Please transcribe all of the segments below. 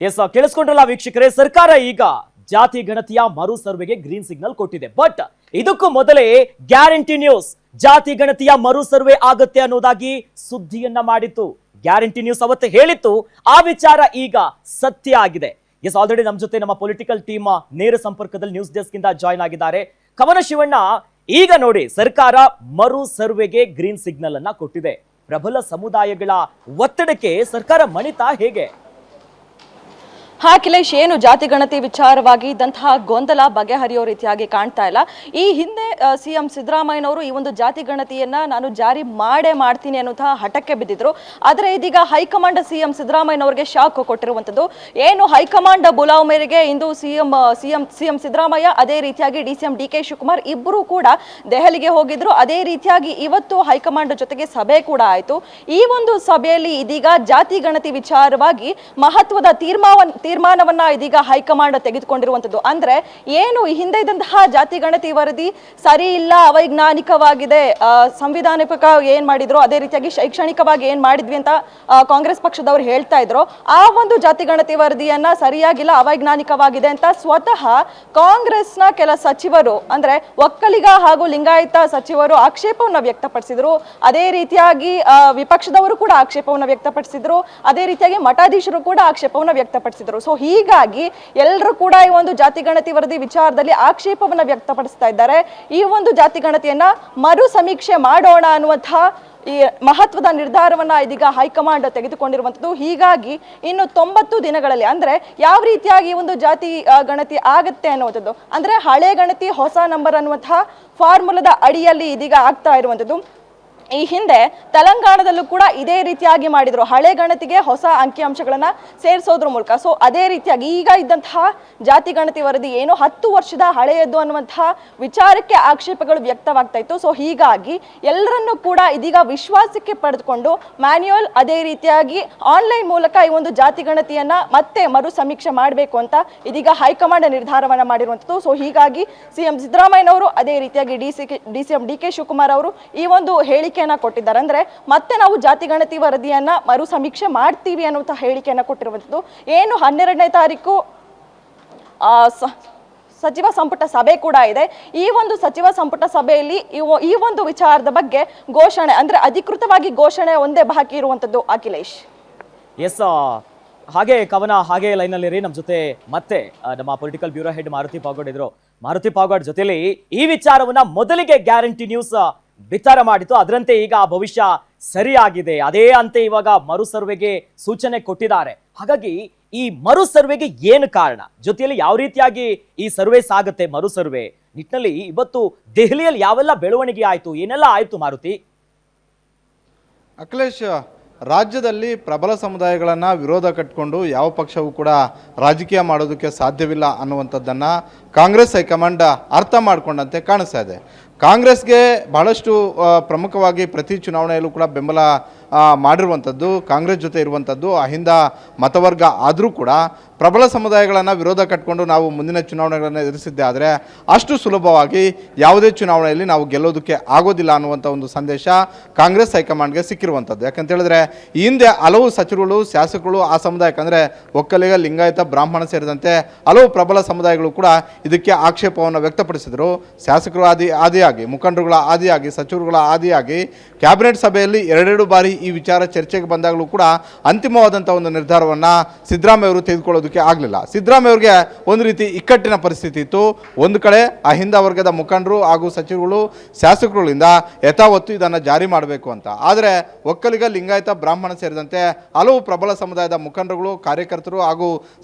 S ಕೇಳಿಸ್ಕೊಂಡ್ರಲ್ಲ ವೀಕ್ಷಕರೇ, ಸರ್ಕಾರ ಈಗ ಜಾತಿ ಗಣತಿಯ ಮರು ಸರ್ವೆಗೆ ಗ್ರೀನ್ ಸಿಗ್ನಲ್ ಕೊಟ್ಟಿದೆ. ಬಟ್ ಇದಕ್ಕೂ ಮೊದಲೇ ಗ್ಯಾರಂಟಿ ನ್ಯೂಸ್ ಜಾತಿ ಗಣತಿಯ ಮರು ಸರ್ವೆ ಆಗುತ್ತೆ ಅನ್ನೋದಾಗಿ ಸುದ್ದಿಯನ್ನ ಮಾಡಿತ್ತು. ಗ್ಯಾರಂಟಿ ನ್ಯೂಸ್ ಅವತ್ತು ಹೇಳಿತ್ತು, ಆ ವಿಚಾರ ಈಗ ಸತ್ಯ ಆಗಿದೆ. ಎಸ್ ಆಲ್ರೆಡಿ ನಮ್ಮ ಜೊತೆ ನಮ್ಮ ಪೊಲಿಟಿಕಲ್ ಟೀಮ್ ನೇರ ಸಂಪರ್ಕದಲ್ಲಿ ನ್ಯೂಸ್ ಡೆಸ್ಕ್ ಇಂದ ಜಾಯ್ನ್ ಆಗಿದ್ದಾರೆ. ಕವನ ಶಿವಣ್ಣ, ಈಗ ನೋಡಿ ಸರ್ಕಾರ ಮರು ಸರ್ವೆಗೆ ಗ್ರೀನ್ ಸಿಗ್ನಲ್ ಅನ್ನ ಕೊಟ್ಟಿದೆ. ಪ್ರಬಲ ಸಮುದಾಯಗಳ ಒತ್ತಡಕ್ಕೆ ಸರ್ಕಾರ ಮಣಿತಾ ಹೇಗೆ? ಅಖಿಲೇಶ್, ಏನು ಜಾತಿ ಗಣತಿ ವಿಚಾರವಾಗಿ ಇದ್ದಂತಹ ಗೊಂದಲ ಬಗೆಹರಿಯೋ ರೀತಿಯಾಗಿ ಕಾಣ್ತಾ ಇಲ್ಲ. ಈ ಹಿಂದೆ ಸಿಎಂ ಸಿದ್ದರಾಮಯ್ಯನವರು ಈ ಒಂದು ಜಾತಿ ಗಣತಿಯನ್ನ ನಾನು ಜಾರಿ ಮಾಡ್ತೀನಿ ಅನ್ನುವಂತಹ ಹಠಕ್ಕೆ ಬಿದ್ದಿದ್ರು. ಆದರೆ ಇದೀಗ ಹೈಕಮಾಂಡ್ ಸಿಎಂ ಸಿದ್ದರಾಮಯ್ಯನವರಿಗೆ ಶಾಕ್ ಕೊಟ್ಟಿರುವಂತದ್ದು. ಏನು ಹೈಕಮಾಂಡ್ ಬುಲಾವ್ ಮೇರೆಗೆ ಇಂದು ಸಿಎಂ ಸಿದ್ದರಾಮಯ್ಯ, ಅದೇ ರೀತಿಯಾಗಿ ಡಿಸಿಎಂ ಡಿಕೆ ಶಿವಕುಮಾರ್ ಇಬ್ಬರು ಕೂಡ ದೆಹಲಿಗೆ ಹೋಗಿದ್ರು. ಅದೇ ರೀತಿಯಾಗಿ ಇವತ್ತು ಹೈಕಮಾಂಡ್ ಜೊತೆಗೆ ಸಭೆ ಕೂಡ ಆಯಿತು. ಈ ಒಂದು ಸಭೆಯಲ್ಲಿ ಇದೀಗ ಜಾತಿ ಗಣತಿ ವಿಚಾರವಾಗಿ ಮಹತ್ವದ ತೀರ್ಮಾನವನ್ನ ಇದೀಗ ಹೈಕಮಾಂಡ್ ತೆಗೆದುಕೊಂಡಿರುವಂತದ್ದು. ಅಂದ್ರೆ ಏನು ಈ ಹಿಂದೆ ಇದ್ದಂತಹ ಜಾತಿ ಗಣತಿ ವರದಿ ಸರಿ ಇಲ್ಲ, ಅವೈಜ್ಞಾನಿಕವಾಗಿದೆ, ಸಂವಿಧಾನಿಕ ಏನ್ ಮಾಡಿದ್ರು ಅದೇ ರೀತಿಯಾಗಿ ಶೈಕ್ಷಣಿಕವಾಗಿ ಏನ್ ಮಾಡಿದ್ವಿ ಅಂತ ಕಾಂಗ್ರೆಸ್ ಪಕ್ಷದವರು ಹೇಳ್ತಾ ಇದ್ರು. ಆ ಒಂದು ಜಾತಿ ಗಣತಿ ವರದಿಯನ್ನ ಸರಿಯಾಗಿಲ್ಲ, ಅವೈಜ್ಞಾನಿಕವಾಗಿದೆ ಅಂತ ಸ್ವತಃ ಕಾಂಗ್ರೆಸ್ನ ಕೆಲ ಸಚಿವರು, ಅಂದ್ರೆ ಒಕ್ಕಲಿಗ ಹಾಗೂ ಲಿಂಗಾಯತ ಸಚಿವರು ಆಕ್ಷೇಪವನ್ನ ವ್ಯಕ್ತಪಡಿಸಿದ್ರು. ಅದೇ ರೀತಿಯಾಗಿ ವಿಪಕ್ಷದವರು ಕೂಡ ಆಕ್ಷೇಪವನ್ನ ವ್ಯಕ್ತಪಡಿಸಿದ್ರು. ಅದೇ ರೀತಿಯಾಗಿ ಮಠಾಧೀಶರು ಕೂಡ ಆಕ್ಷೇಪವನ್ನ ವ್ಯಕ್ತಪಡಿಸಿದ್ರು. ಸೊ ಹೀಗಾಗಿ ಎಲ್ಲರೂ ಕೂಡ ಈ ಒಂದು ಜಾತಿ ಗಣತಿ ವರದಿ ವಿಚಾರದಲ್ಲಿ ಆಕ್ಷೇಪವನ್ನ ವ್ಯಕ್ತಪಡಿಸ್ತಾ ಇದ್ದಾರೆ. ಈ ಒಂದು ಜಾತಿ ಗಣತಿಯನ್ನ ಮರು ಸಮೀಕ್ಷೆ ಮಾಡೋಣ ಅನ್ನುವಂತಹ ಈ ಮಹತ್ವದ ನಿರ್ಧಾರವನ್ನ ಇದೀಗ ಹೈಕಮಾಂಡ್ ತೆಗೆದುಕೊಂಡಿರುವಂತದ್ದು. ಹೀಗಾಗಿ ಇನ್ನು 90 ದಿನಗಳಲ್ಲಿ, ಅಂದ್ರೆ ಯಾವ ರೀತಿಯಾಗಿ ಒಂದು ಜಾತಿ ಗಣತಿ ಆಗತ್ತೆ ಅನ್ನುವಂಥದ್ದು, ಅಂದ್ರೆ ಹಳೆ ಗಣತಿ ಹೊಸ ನಂಬರ್ ಅನ್ನುವಂತಹ ಫಾರ್ಮುಲಾದ ಅಡಿಯಲ್ಲಿ ಇದೀಗ ಆಗ್ತಾ ಇರುವಂತದ್ದು. ಈ ಹಿಂದೆ ತೆಲಂಗಾಣದಲ್ಲೂ ಕೂಡ ಇದೇ ರೀತಿಯಾಗಿ ಮಾಡಿದ್ರು, ಹಳೆ ಗಣತಿಗೆ ಹೊಸ ಅಂಕಿಅಂಶಗಳನ್ನ ಸೇರಿಸೋದ್ರ ಮೂಲಕ. ಸೊ ಅದೇ ರೀತಿಯಾಗಿ ಈಗ ಇದ್ದಂತಹ ಜಾತಿ ಗಣತಿ ವರದಿ ಏನು 10 ವರ್ಷದ ಹಳೆಯದ್ದು ಅನ್ನುವಂತಹ ವಿಚಾರಕ್ಕೆ ಆಕ್ಷೇಪಗಳು ವ್ಯಕ್ತವಾಗ್ತಾ ಇತ್ತು. ಸೊ ಹೀಗಾಗಿ ಎಲ್ಲರನ್ನೂ ಕೂಡ ಇದೀಗ ವಿಶ್ವಾಸಕ್ಕೆ ಪಡೆದುಕೊಂಡು ಮ್ಯಾನ್ಯುಯಲ್, ಅದೇ ರೀತಿಯಾಗಿ ಆನ್ಲೈನ್ ಮೂಲಕ ಈ ಒಂದು ಜಾತಿ ಗಣತಿಯನ್ನ ಮತ್ತೆ ಮರು ಸಮೀಕ್ಷೆ ಮಾಡಬೇಕು ಅಂತ ಇದೀಗ ಹೈಕಮಾಂಡ್ ನಿರ್ಧಾರವನ್ನ ಮಾಡಿರುವಂಥದ್ದು. ಸೊ ಹೀಗಾಗಿ ಸಿಎಂ ಸಿದ್ದರಾಮಯ್ಯನವರು, ಅದೇ ರೀತಿಯಾಗಿ ಡಿಸಿಎಂ ಡಿಕೆ ಶಿವಕುಮಾರ್ ಅವರು ಈ ಒಂದು ಹೇಳಿಕೆ ಕೊಟ್ಟಿದ್ದಾರೆ. ಅಂದ್ರೆ ಮತ್ತೆ ನಾವು ಜಾತಿ ಗಣತಿ ವರದಿಯನ್ನ ಮರು ಸಮೀಕ್ಷೆ ಮಾಡ್ತೀವಿ ಅನ್ನುವಂತ ಹೇಳಿಕೆಯನ್ನ ಕೊಟ್ಟಿರುವಂತದ್ದು. ಏನು 12ನೇ ತಾರೀಕು ಸಚಿವ ಸಂಪುಟ ಸಭೆ ಕೂಡ ಇದೆ. ಈ ಒಂದು ಸಚಿವ ಸಂಪುಟ ಸಭೆಯಲ್ಲಿ ಈ ಒಂದು ವಿಚಾರದ ಬಗ್ಗೆ ಘೋಷಣೆ, ಅಂದ್ರೆ ಅಧಿಕೃತವಾಗಿ ಘೋಷಣೆ ಒಂದೇ ಬಾಕಿ ಇರುವಂತದ್ದು. ಅಖಿಲೇಶ್, ಎಸ್ ಹಾಗೆ ಕವನ, ಹಾಗೆ ಲೈನಲ್ಲಿರಿ. ನಮ್ಮ ಜೊತೆ ಮತ್ತೆ ನಮ್ಮ ಪೊಲಿಟಿಕಲ್ ಬ್ಯೂರೋ ಹೆಡ್ ಮಾರುತಿ ಪಾಗೋಡ್ ಇದ್ರು. ಮಾರುತಿ ಪಾಗೋಡ್ ಜೊತೆಲಿ ಈ ವಿಚಾರವನ್ನ ಮೊದಲಿಗೆ ಗ್ಯಾರಂಟಿ ನ್ಯೂಸ್ ಬಿತ್ತರ ಮಾಡಿತ್ತು, ಅದರಂತೆ ಈಗ ಭವಿಷ್ಯ ಸರಿಯಾಗಿದೆ. ಅದೇ ಅಂತೆ ಇವಾಗ ಮರು ಸರ್ವೆಗೆ ಸೂಚನೆ ಕೊಟ್ಟಿದ್ದಾರೆ. ಹಾಗಾಗಿ ಈ ಮರು ಸರ್ವೆಗೆ ಏನು ಕಾರಣ, ಜೊತೆಯಲ್ಲಿ ಯಾವ ರೀತಿಯಾಗಿ ಈ ಸರ್ವೆ ಸಾಗುತ್ತೆ, ಮರು ಸರ್ವೆ ನಿಟ್ಟಿನಲ್ಲಿ ಇವತ್ತು ದೆಹಲಿಯಲ್ಲಿ ಯಾವೆಲ್ಲ ಬೆಳವಣಿಗೆ ಆಯ್ತು, ಏನೆಲ್ಲ ಆಯ್ತು ಮಾರುತಿ? ಅಖಿಲೇಶ್, ರಾಜ್ಯದಲ್ಲಿ ಪ್ರಬಲ ಸಮುದಾಯಗಳನ್ನು ವಿರೋಧ ಕಟ್ಟಿಕೊಂಡು ಯಾವ ಪಕ್ಷವೂ ಕೂಡ ರಾಜಕೀಯ ಮಾಡೋದಕ್ಕೆ ಸಾಧ್ಯವಿಲ್ಲ ಅನ್ನುವಂಥದ್ದನ್ನು ಕಾಂಗ್ರೆಸ್ ಹೈಕಮಾಂಡ್ ಅರ್ಥ ಮಾಡಿಕೊಂಡಂತೆ ಕಾಣಿಸ್ತಾ ಇದೆ. ಕಾಂಗ್ರೆಸ್ಗೆ ಬಹಳಷ್ಟು ಪ್ರಮುಖವಾಗಿ ಪ್ರತಿ ಚುನಾವಣೆಯಲ್ಲೂ ಕೂಡ ಬೆಂಬಲ ಮಾಡಿರುವಂಥದ್ದು, ಕಾಂಗ್ರೆಸ್ ಜೊತೆ ಇರುವಂಥದ್ದು ಅಹಿಂದ ಮತವರ್ಗ ಆದರೂ ಕೂಡ ಪ್ರಬಲ ಸಮುದಾಯಗಳನ್ನು ವಿರೋಧ ಕಟ್ಟಿಕೊಂಡು ನಾವು ಮುಂದಿನ ಚುನಾವಣೆಗಳನ್ನು ಎದುರಿಸಿದ್ದೆ ಆದರೆ ಅಷ್ಟು ಸುಲಭವಾಗಿ ಯಾವುದೇ ಚುನಾವಣೆಯಲ್ಲಿ ನಾವು ಗೆಲ್ಲೋದಕ್ಕೆ ಆಗೋದಿಲ್ಲ ಅನ್ನುವಂಥ ಒಂದು ಸಂದೇಶ ಕಾಂಗ್ರೆಸ್ ಹೈಕಮಾಂಡ್ಗೆ ಸಿಕ್ಕಿರುವಂಥದ್ದು. ಯಾಕಂತ ಹೇಳಿದ್ರೆ ಈ ಹಿಂದೆ ಹಲವು ಸಚಿವರುಗಳು, ಶಾಸಕರು ಆ ಸಮುದಾಯಕ್ಕೆ, ಅಂದರೆ ಒಕ್ಕಲಿಗ, ಲಿಂಗಾಯತ, ಬ್ರಾಹ್ಮಣ ಸೇರಿದಂತೆ ಹಲವು ಪ್ರಬಲ ಸಮುದಾಯಗಳು ಕೂಡ ಇದಕ್ಕೆ ಆಕ್ಷೇಪವನ್ನು ವ್ಯಕ್ತಪಡಿಸಿದರು. ಶಾಸಕರು ಆದಿಯಾಗಿ, ಮುಖಂಡರುಗಳ ಆದಿಯಾಗಿ, ಸಚಿವರುಗಳ ಆದಿಯಾಗಿ ಕ್ಯಾಬಿನೆಟ್ ಸಭೆಯಲ್ಲಿ 2 ಬಾರಿ ಈ ವಿಚಾರ ಚರ್ಚೆಗೆ ಬಂದಾಗಲೂ ಕೂಡ ಅಂತಿಮವಾದಂಥ ಒಂದು ನಿರ್ಧಾರವನ್ನು ಸಿದ್ದರಾಮಯ್ಯ ಅವರು ತೆಗೆದುಕೊಳ್ಳೋದಕ್ಕೆ ಆಗಲಿಲ್ಲ. ಸಿದ್ದರಾಮಯ್ಯ ಅವರಿಗೆ ಒಂದು ರೀತಿ ಇಕ್ಕಟ್ಟಿನ ಪರಿಸ್ಥಿತಿ ಇತ್ತು. ಒಂದು ಕಡೆ ಅಹಿಂದ ವರ್ಗದ ಮುಖಂಡರು ಹಾಗೂ ಸಚಿವರುಗಳು, ಶಾಸಕರುಗಳಿಂದ ಯಥಾವತ್ತು ಇದನ್ನು ಜಾರಿ ಮಾಡಬೇಕು ಅಂತ, ಆದರೆ ಒಕ್ಕಲಿಗ, ಲಿಂಗಾಯತ, ಬ್ರಾಹ್ಮಣ ಸೇರಿದಂತೆ ಹಲವು ಪ್ರಬಲ ಸಮುದಾಯದ ಮುಖಂಡರುಗಳು, ಕಾರ್ಯಕರ್ತರು ಹಾಗೂ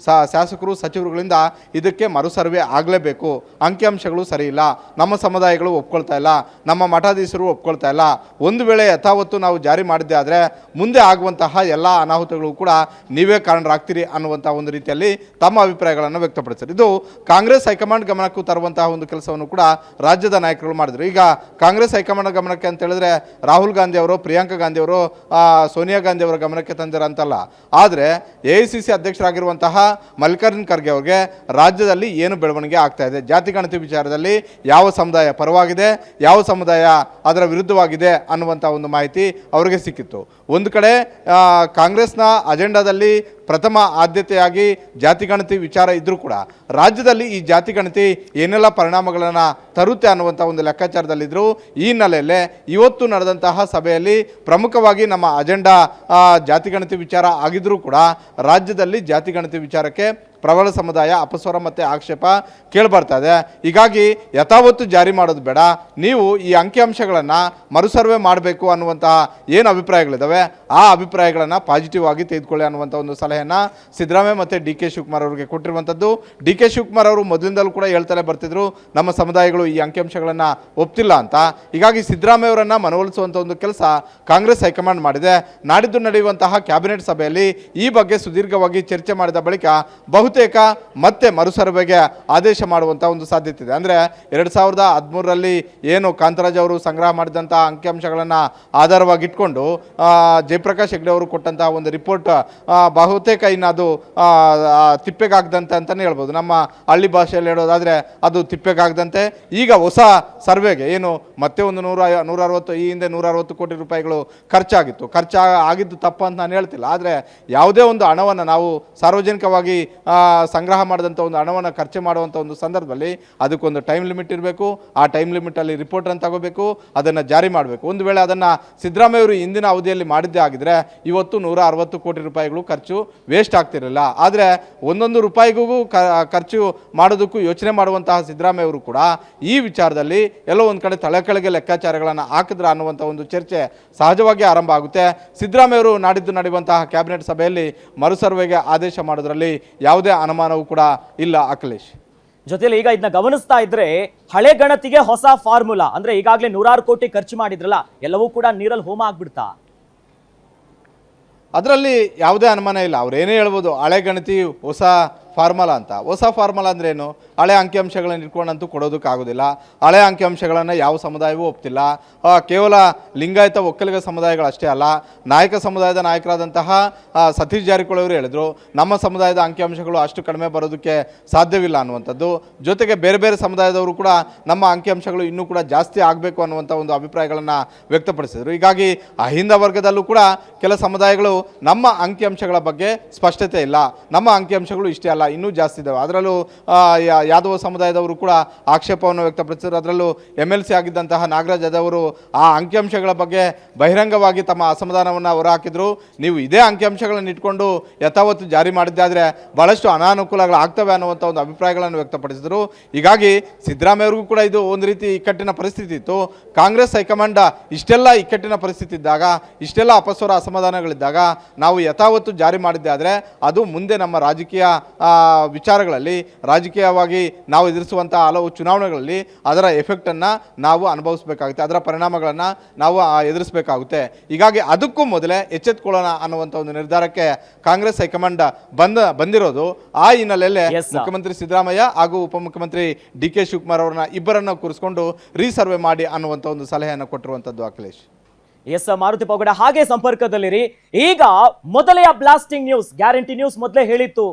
ಶಾಸಕರು, ಸಚಿವರುಗಳಿಂದ ಇದಕ್ಕೆ ಮರು ಸರ್ವೆ ಆಗಲೇಬೇಕು, ಅಂಕಿಅಂಶಗಳು ಸರಿ ಇಲ್ಲ, ನಮ್ಮ ಸಮುದಾಯಗಳು ಒಪ್ಕೊಳ್ತಾ ಇಲ್ಲ, ನಮ್ಮ ಮಠಾಧೀಶರು ಒಪ್ಕೊಳ್ತಾ ಇಲ್ಲ, ಒಂದು ವೇಳೆ ಯಥಾವತ್ತು ನಾವು ಜಾರಿ ಮಾಡಿದ್ದೆ ಆದರೆ ಮುಂದೆ ಆಗುವಂತಹ ಎಲ್ಲ ಅನಾಹುತಗಳು ಕೂಡ ನೀವೇ ಕಾರಣರಾಗ್ತೀರಿ ಅನ್ನುವಂಥ ಒಂದು ರೀತಿಯಲ್ಲಿ ತಮ್ಮ ಅಭಿಪ್ರಾಯಗಳನ್ನು ವ್ಯಕ್ತಪಡಿಸಿದರು. ಇದು ಕಾಂಗ್ರೆಸ್ ಹೈಕಮಾಂಡ್ ಗಮನಕ್ಕೂ ತರುವಂತಹ ಒಂದು ಕೆಲಸವನ್ನು ಕೂಡ ರಾಜ್ಯದ ನಾಯಕರು ಮಾಡಿದರು. ಈಗ ಕಾಂಗ್ರೆಸ್ ಹೈಕಮಾಂಡ್ ಗಮನಕ್ಕೆ ಅಂತ ಹೇಳಿದ್ರೆ ರಾಹುಲ್ ಗಾಂಧಿ ಅವರು, ಪ್ರಿಯಾಂಕಾ ಗಾಂಧಿ ಅವರು, ಸೋನಿಯಾ ಗಾಂಧಿ ಅವರ ಗಮನಕ್ಕೆ ತಂದಿರಂತಲ್ಲ, ಆದರೆ AICC ಅಧ್ಯಕ್ಷರಾಗಿರುವಂತಹ ಮಲ್ಲಿಕಾರ್ಜುನ್ ಖರ್ಗೆ ಅವರಿಗೆ ರಾಜ್ಯದಲ್ಲಿ ಏನು ಬೆಳವಣಿಗೆ ಆಗ್ತಾ ಇದೆ, ಜಾತಿ ಗಣತಿ ವಿಚಾರದಲ್ಲಿ ಯಾವ ಸಮುದಾಯ ಪರವಾಗಿದೆ, ಯಾವ ಸಮುದಾಯ ಅದರ ವಿರುದ್ಧವಾಗಿದೆ ಅನ್ನುವಂಥ ಒಂದು ಮಾಹಿತಿ ಅವರಿಗೆ ಸಿಕ್ಕಿತ್ತು. ಇತ್ತು. ಒಂದು ಕಡೆ ಕಾಂಗ್ರೆಸ್ನ ಅಜೆಂಡಾದಲ್ಲಿ ಪ್ರಥಮ ಆದ್ಯತೆಯಾಗಿ ಜಾತಿ ಗಣತಿ ವಿಚಾರ ಇದ್ದರೂ ಕೂಡ ರಾಜ್ಯದಲ್ಲಿ ಈ ಜಾತಿ ಗಣತಿ ಏನೆಲ್ಲ ಪರಿಣಾಮಗಳನ್ನು ತರುತ್ತೆ ಅನ್ನುವಂಥ ಒಂದು ಲೆಕ್ಕಾಚಾರದಲ್ಲಿದ್ದರು. ಈ ಹಿನ್ನೆಲೆಯಲ್ಲೇ ಇವತ್ತು ನಡೆದಂತಹ ಸಭೆಯಲ್ಲಿ ಪ್ರಮುಖವಾಗಿ ನಮ್ಮ ಅಜೆಂಡಾ ಜಾತಿ ಗಣತಿ ವಿಚಾರ ಆಗಿದ್ದರೂ ಕೂಡ ರಾಜ್ಯದಲ್ಲಿ ಜಾತಿ ಗಣತಿ ವಿಚಾರಕ್ಕೆ ಪ್ರಬಲ ಸಮುದಾಯ ಅಪಸ್ವರ ಮತ್ತು ಆಕ್ಷೇಪ ಕೇಳಿಬರ್ತಾ ಇದೆ. ಹೀಗಾಗಿ ಯಥಾವತ್ತು ಜಾರಿ ಮಾಡೋದು ಬೇಡ, ನೀವು ಈ ಅಂಕಿಅಂಶಗಳನ್ನು ಮರುಸರ್ವೆ ಮಾಡಬೇಕು ಅನ್ನುವಂತಹ ಏನು ಅಭಿಪ್ರಾಯಗಳಿದ್ದಾವೆ ಆ ಅಭಿಪ್ರಾಯಗಳನ್ನು ಪಾಸಿಟಿವ್ ಆಗಿ ತೆಗೆದುಕೊಳ್ಳಿ ಅನ್ನುವಂಥ ಒಂದು ಸಲಹೆಯನ್ನು ಸಿದ್ದರಾಮಯ್ಯ ಮತ್ತು ಡಿ ಕೆ ಶಿವಕುಮಾರ್ ಅವರಿಗೆ ಕೊಟ್ಟಿರುವಂಥದ್ದು. ಡಿ ಕೆ ಶಿವಕುಮಾರ್ ಅವರು ಮೊದಲಿಂದಲೂ ಕೂಡ ಹೇಳ್ತಲೇ ಬರ್ತಿದ್ರು ನಮ್ಮ ಸಮುದಾಯಗಳು ಈ ಅಂಕಿಅಂಶಗಳನ್ನು ಒಪ್ತಿಲ್ಲ ಅಂತ. ಹೀಗಾಗಿ ಸಿದ್ದರಾಮಯ್ಯ ಅವರನ್ನು ಮನವೊಲಿಸುವಂಥ ಒಂದು ಕೆಲಸ ಕಾಂಗ್ರೆಸ್ ಹೈಕಮಾಂಡ್ ಮಾಡಿದೆ. ನಾಡಿದ್ದು ನಡೆಯುವಂತಹ ಕ್ಯಾಬಿನೆಟ್ ಸಭೆಯಲ್ಲಿ ಈ ಬಗ್ಗೆ ಸುದೀರ್ಘವಾಗಿ ಚರ್ಚೆ ಮಾಡಿದ ಬಳಿಕ ಬಹುತೇಕ ಮತ್ತೆ ಮರುಸರ್ವೆಗೆ ಆದೇಶ ಮಾಡುವಂಥ ಒಂದು ಸಾಧ್ಯತೆ ಇದೆ. ಅಂದರೆ 2013ರಲ್ಲಿ ಏನು ಕಾಂತರಾಜ್ ಅವರು ಸಂಗ್ರಹ ಮಾಡಿದಂಥ ಅಂಕಿಅಂಶಗಳನ್ನು ಆಧಾರವಾಗಿಟ್ಕೊಂಡು ಜಯಪ್ರಕಾಶ್ ಹೆಗ್ಡೆ ಅವರು ಕೊಟ್ಟಂತಹ ಒಂದು ರಿಪೋರ್ಟ್ ಬಹುತೇಕ ಇನ್ನು ಅದು ತಿಪ್ಪೆಗಾಗದಂತೆ ಅಂತಲೇ ಹೇಳ್ಬೋದು. ನಮ್ಮ ಹಳ್ಳಿ ಭಾಷೆಯಲ್ಲಿ ಹೇಳೋದಾದರೆ ಅದು ತಿಪ್ಪೆಗಾಗದಂತೆ. ಈಗ ಹೊಸ ಸರ್ವೆಗೆ ಏನು ಮತ್ತೆ ಒಂದು 160 ಈ ಹಿಂದೆ 160 ಕೋಟಿ ರೂಪಾಯಿಗಳು ಖರ್ಚಾಗಿತ್ತು. ಆಗಿದ್ದು ತಪ್ಪು ಅಂತ ನಾನು ಹೇಳ್ತಿಲ್ಲ. ಆದರೆ ಯಾವುದೇ ಒಂದು ಹಣವನ್ನು ನಾವು ಸಾರ್ವಜನಿಕವಾಗಿ ಸಂಗ್ರಹ ಮಾಡಿದಂಥ ಒಂದು ಹಣವನ್ನು ಖರ್ಚು ಮಾಡುವಂಥ ಒಂದು ಸಂದರ್ಭದಲ್ಲಿ ಅದಕ್ಕೊಂದು ಟೈಮ್ ಲಿಮಿಟ್ ಇರಬೇಕು. ಆ ಟೈಮ್ ಲಿಮಿಟಲ್ಲಿ ರಿಪೋರ್ಟನ್ನು ತಗೋಬೇಕು, ಅದನ್ನು ಜಾರಿ ಮಾಡಬೇಕು. ಒಂದು ವೇಳೆ ಅದನ್ನು ಸಿದ್ದರಾಮಯ್ಯ ಅವರು ಇಂದಿನ ಅವಧಿಯಲ್ಲಿ ಮಾಡಿದ್ದೇ ಆಗಿದ್ರೆ ಇವತ್ತು 160 ಕೋಟಿ ರೂಪಾಯಿಗಳು ಖರ್ಚು ವೇಸ್ಟ್ ಆಗ್ತಿರಲಿಲ್ಲ. ಆದರೆ ಒಂದೊಂದು ರೂಪಾಯಿಗೂ ಖರ್ಚು ಮಾಡೋದಕ್ಕೂ ಯೋಚನೆ ಮಾಡುವಂತಹ ಸಿದ್ದರಾಮಯ್ಯ ಅವರು ಕೂಡ ಈ ವಿಚಾರದಲ್ಲಿ ಎಲ್ಲೋ ಒಂದು ಕಡೆ ತಲೆಕೆಳಗೆ ಲೆಕ್ಕಾಚಾರಗಳನ್ನು ಹಾಕಿದ್ರ ಅನ್ನುವಂಥ ಒಂದು ಚರ್ಚೆ ಸಹಜವಾಗಿ ಆರಂಭ ಆಗುತ್ತೆ. ಸಿದ್ದರಾಮಯ್ಯ ಅವರು ನಾಡಿದ್ದು ನಡೆಯುವಂತಹ ಕ್ಯಾಬಿನೆಟ್ ಸಭೆಯಲ್ಲಿ ಮರುಸರ್ವೆಗೆ ಆದೇಶ ಮಾಡೋದ್ರಲ್ಲಿ ಯಾವುದೇ ಅನುಮಾನವೂ ಕೂಡ ಇಲ್ಲ. ಅಖಿಲೇಶ್, ಜೊತೆಲಿ ಈಗ ಇದನ್ನ ಗಮನಿಸ್ತಾ ಇದ್ರೆ ಹಳೆ ಗಣತಿಗೆ ಹೊಸ ಫಾರ್ಮುಲಾ ಅಂದ್ರೆ ಈಗಾಗಲೇ 106 ಕೋಟಿ ಖರ್ಚು ಮಾಡಿದ್ರಲ್ಲ, ಎಲ್ಲವೂ ಕೂಡ ನೀರಲ್ಲಿ ಹೋಮ ಆಗ್ಬಿಡ್ತಾ? ಅದರಲ್ಲಿ ಯಾವುದೇ ಅನುಮಾನ ಇಲ್ಲ. ಅವ್ರು ಏನೇ ಹೇಳ್ಬೋದು ಹಳೆ ಗಣತಿ ಹೊಸ ಫಾರ್ಮುಲಾ ಅಂತ. ಹೊಸ ಫಾರ್ಮುಲಾ ಅಂದ್ರೇನು? ಹಳೆ ಅಂಕಿಅಂಶಗಳನ್ನು ಇಟ್ಕೊಂಡಂತೂ ಕೊಡೋದಕ್ಕಾಗೋದಿಲ್ಲ. ಹಳೆ ಅಂಕಿಅಂಶಗಳನ್ನು ಯಾವ ಸಮುದಾಯವೂ ಒಪ್ತಿಲ್ಲ. ಕೇವಲ ಲಿಂಗಾಯತ ಒಕ್ಕಲಿಗ ಸಮುದಾಯಗಳಷ್ಟೇ ಅಲ್ಲ, ನಾಯಕ ಸಮುದಾಯದ ನಾಯಕರಾದಂತಹ ಸತೀಶ್ ಜಾರಕಿಹೊಳಿ ಅವರು ಹೇಳಿದ್ರು ನಮ್ಮ ಸಮುದಾಯದ ಅಂಕಿಅಂಶಗಳು ಅಷ್ಟು ಕಡಿಮೆ ಬರೋದಕ್ಕೆ ಸಾಧ್ಯವಿಲ್ಲ ಅನ್ನುವಂಥದ್ದು. ಜೊತೆಗೆ ಬೇರೆ ಬೇರೆ ಸಮುದಾಯದವರು ಕೂಡ ನಮ್ಮ ಅಂಕಿಅಂಶಗಳು ಇನ್ನೂ ಕೂಡ ಜಾಸ್ತಿ ಆಗಬೇಕು ಅನ್ನುವಂಥ ಒಂದು ಅಭಿಪ್ರಾಯಗಳನ್ನು ವ್ಯಕ್ತಪಡಿಸಿದರು. ಹೀಗಾಗಿ ಅಹಿಂದ ವರ್ಗದಲ್ಲೂ ಕೂಡ ಕೆಲ ಸಮುದಾಯಗಳು ನಮ್ಮ ಅಂಕಿಅಂಶಗಳ ಬಗ್ಗೆ ಸ್ಪಷ್ಟತೆ ಇಲ್ಲ, ನಮ್ಮ ಅಂಕಿಅಂಶಗಳು ಇಷ್ಟೇ ಅಲ್ಲ ಇನ್ನೂ ಜಾಸ್ತಿ ಇದ್ದಾವೆ. ಅದರಲ್ಲೂ ಯಾದವ ಸಮುದಾಯದವರು ಕೂಡ ಆಕ್ಷೇಪವನ್ನು ವ್ಯಕ್ತಪಡಿಸಿದರು. ಅದರಲ್ಲೂ MLC ಆಗಿದ್ದಂತಹ ನಾಗರಾಜ್ ಯಾದವರು ಆ ಅಂಕಿಅಂಶಗಳ ಬಗ್ಗೆ ಬಹಿರಂಗವಾಗಿ ತಮ್ಮ ಅಸಮಾಧಾನವನ್ನು ಹೊರಹಾಕಿದ್ರು. ನೀವು ಇದೇ ಅಂಕಿಅಂಶಗಳನ್ನು ಇಟ್ಕೊಂಡು ಯಥಾವತ್ತು ಜಾರಿ ಮಾಡಿದ್ದಾದರೆ ಬಹಳಷ್ಟು ಅನಾನುಕೂಲಗಳು ಆಗ್ತವೆ ಅನ್ನುವಂಥ ಒಂದು ಅಭಿಪ್ರಾಯಗಳನ್ನು ವ್ಯಕ್ತಪಡಿಸಿದರು. ಹೀಗಾಗಿ ಸಿದ್ದರಾಮಯ್ಯವ್ರಿಗೂ ಕೂಡ ಇದು ಒಂದು ರೀತಿ ಇಕ್ಕಟ್ಟಿನ ಪರಿಸ್ಥಿತಿ ಇತ್ತು. ಕಾಂಗ್ರೆಸ್ ಹೈಕಮಾಂಡ್ ಇಷ್ಟೆಲ್ಲ ಇಕ್ಕಟ್ಟಿನ ಪರಿಸ್ಥಿತಿ ಇದ್ದಾಗ, ಇಷ್ಟೆಲ್ಲ ಅಪಸ್ವರ ಅಸಮಾಧಾನಗಳಿದ್ದಾಗ ನಾವು ಯಥಾವತ್ತು ಜಾರಿ ಮಾಡಿದ್ದೆ ಆದರೆ ಅದು ಮುಂದೆ ನಮ್ಮ ರಾಜಕೀಯ ವಿಚಾರಗಳಲ್ಲಿ, ರಾಜಕೀಯವಾಗಿ ನಾವು ಎದುರಿಸುವಂಥ ಹಲವು ಚುನಾವಣೆಗಳಲ್ಲಿ ಅದರ ಎಫೆಕ್ಟನ್ನು ನಾವು ಅನುಭವಿಸಬೇಕಾಗುತ್ತೆ, ಅದರ ಪರಿಣಾಮಗಳನ್ನು ನಾವು ಎದುರಿಸಬೇಕಾಗುತ್ತೆ. ಹೀಗಾಗಿ ಅದಕ್ಕೂ ಮೊದಲೇ ಎಚ್ಚೆತ್ತುಕೊಳ್ಳೋಣ ಅನ್ನುವಂಥ ಒಂದು ನಿರ್ಧಾರಕ್ಕೆ ಕಾಂಗ್ರೆಸ್ ಹೈಕಮಾಂಡ್ ಬಂದಿರೋದು. ಆ ಹಿನ್ನೆಲೆಯಲ್ಲಿ ಮುಖ್ಯಮಂತ್ರಿ ಸಿದ್ದರಾಮಯ್ಯ ಹಾಗೂ ಉಪಮುಖ್ಯಮಂತ್ರಿ ಡಿ ಕೆ ಶಿವಕುಮಾರ್ ಅವರನ್ನ ಇಬ್ಬರನ್ನ ಕೂರಿಸಿಕೊಂಡು ರೀಸರ್ವೆ ಮಾಡಿ ಅನ್ನುವಂಥ ಒಂದು ಸಲಹೆಯನ್ನು ಕೊಟ್ಟಿರುವಂಥದ್ದು. ಅಖಿಲೇಶ್, ಎಸ್ ಮಾರುತಿ ಪೌಗಡ ಹಾಗೆ ಸಂಪರ್ಕದಲ್ಲಿರಿ. ಈಗ ಮೊದಲೇ ಬ್ಲಾಸ್ಟಿಂಗ್ ನ್ಯೂಸ್, ಗ್ಯಾರಂಟಿ ನ್ಯೂಸ್ ಮೊದಲೇ ಹೇಳಿತ್ತು